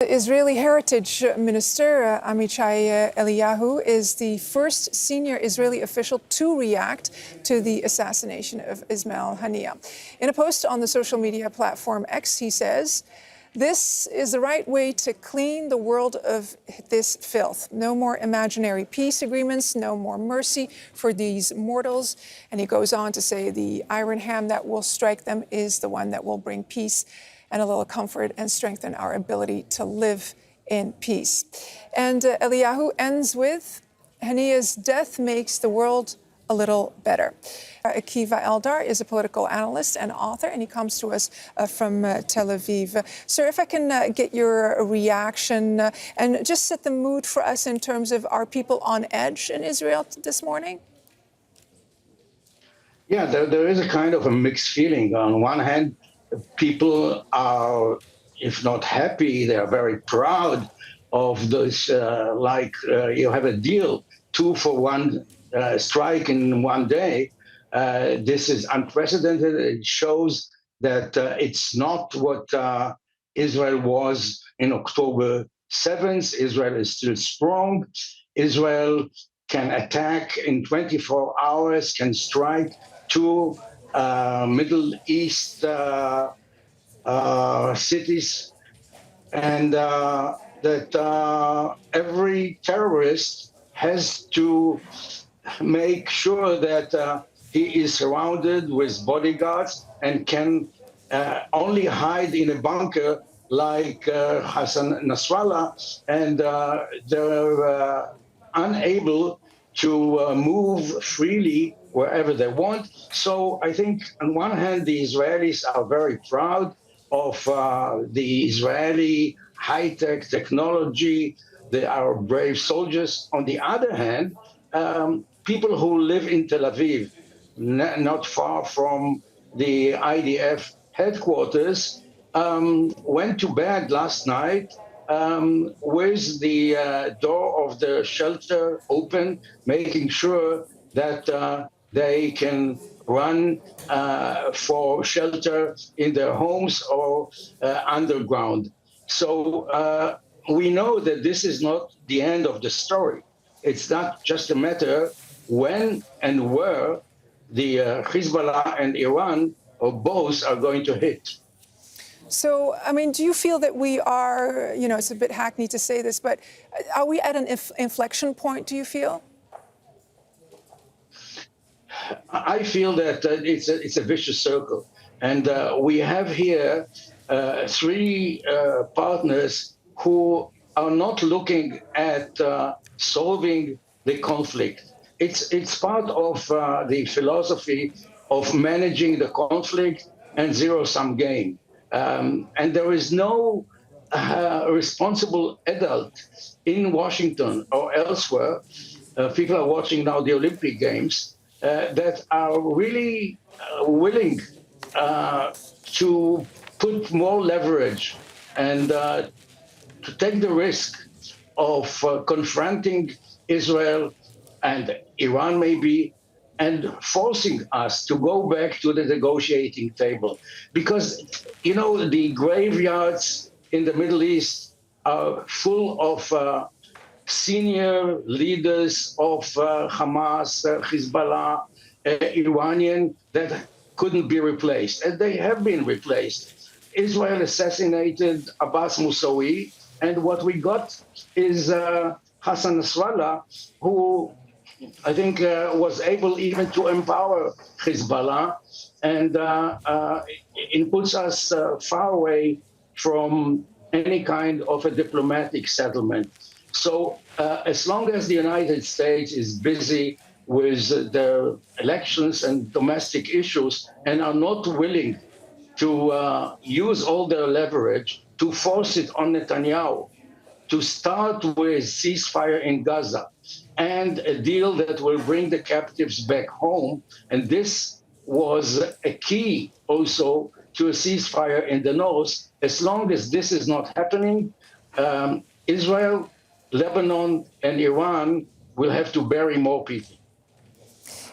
Israeli Heritage Minister Amichai Eliyahu is the first senior Israeli official to react to the assassination of Ismail Haniyeh. In a post on the social media platform X, he says, "This is the right way to clean the world of this filth. No more imaginary peace agreements, no more mercy for these mortals." And he goes on to say the iron hand that will strike them is the one that will bring peace and a little comfort and strengthen our ability to live in peace. And Eliyahu ends with, "Haniyeh's death makes the world a little better." Akiva Eldar is a political analyst and author, and he comes to us from Tel Aviv. Sir, if I can get your reaction and just set the mood for us in terms of, are people on edge in Israel this morning? Yeah, there is a kind of a mixed feeling. On one hand, people are, if not happy, they are very proud of this, you have a deal, 2-for-1 strike in one day. This is unprecedented. It shows that it's not what Israel was in October 7th. Israel is still strong. Israel can attack in 24 hours, can strike two Middle East cities, and that every terrorist has to make sure that he is surrounded with bodyguards and can only hide in a bunker like Hassan Nasrallah, and they're unable to move freely wherever they want. So I think on one hand, the Israelis are very proud of the Israeli high-tech technology. They are brave soldiers. On the other hand, people who live in Tel Aviv, not far from the IDF headquarters, went to bed last night with the door of the shelter open, making sure that they can run for shelter in their homes or underground. So we know that this is not the end of the story. It's not just a matter when and where the Hezbollah and Iran or both are going to hit. So, I mean, do you feel that we are, it's a bit hackneyed to say this, but are we at an inflection point, do you feel? I feel that it's a vicious circle. And we have here three partners who are not looking at solving the conflict. It's part of the philosophy of managing the conflict and zero-sum game. And there is no responsible adult in Washington or elsewhere. People are watching now the Olympic Games that are really willing to put more leverage and to take the risk of confronting Israel and Iran maybe, and forcing us to go back to the negotiating table. Because, the graveyards in the Middle East are full of senior leaders of Hamas, Hezbollah, Iranian, that couldn't be replaced. And they have been replaced. Israel assassinated Abbas Moussaoui, and what we got is Hassan Nasrallah, who I think was able even to empower Hezbollah, and it puts us far away from any kind of a diplomatic settlement. So as long as the United States is busy with their elections and domestic issues and are not willing to use all their leverage to force it on Netanyahu, to start with ceasefire in Gaza and a deal that will bring the captives back home. And this was a key also to a ceasefire in the north. As long as this is not happening, Israel, Lebanon, and Iran will have to bury more people.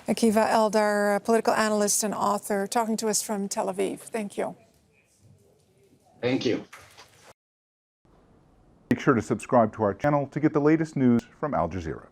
Akiva Eldar, political analyst and author, talking to us from Tel Aviv. Thank you. Thank you. sure to subscribe to our channel to get the latest news from Al Jazeera.